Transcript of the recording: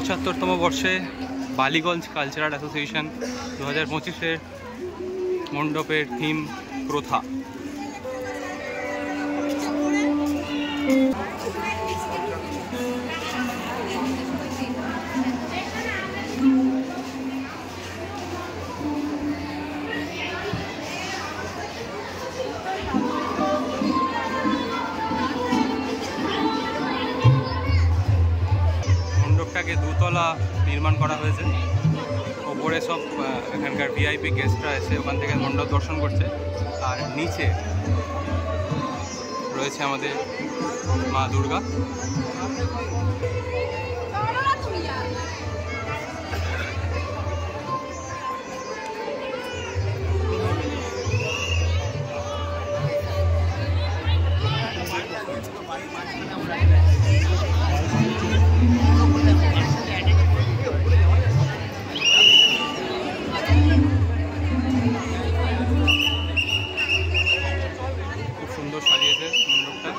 75তম বর্ষে Ballygunge cultural association 2025-এর মণ্ডপের theme প্রথা। মণ্ডপটাকে দুতলা নির্মাণ করা হয়েছে। ওপরে সব এখানকার ভিআইপি গেস্টরা এসে ওখান থেকে মণ্ডপ দর্শন করছে, আর নিচে রয়েছে আমাদের মা দুর্গা। খুব সুন্দর সাজিয়েছে মণ্ডপটা।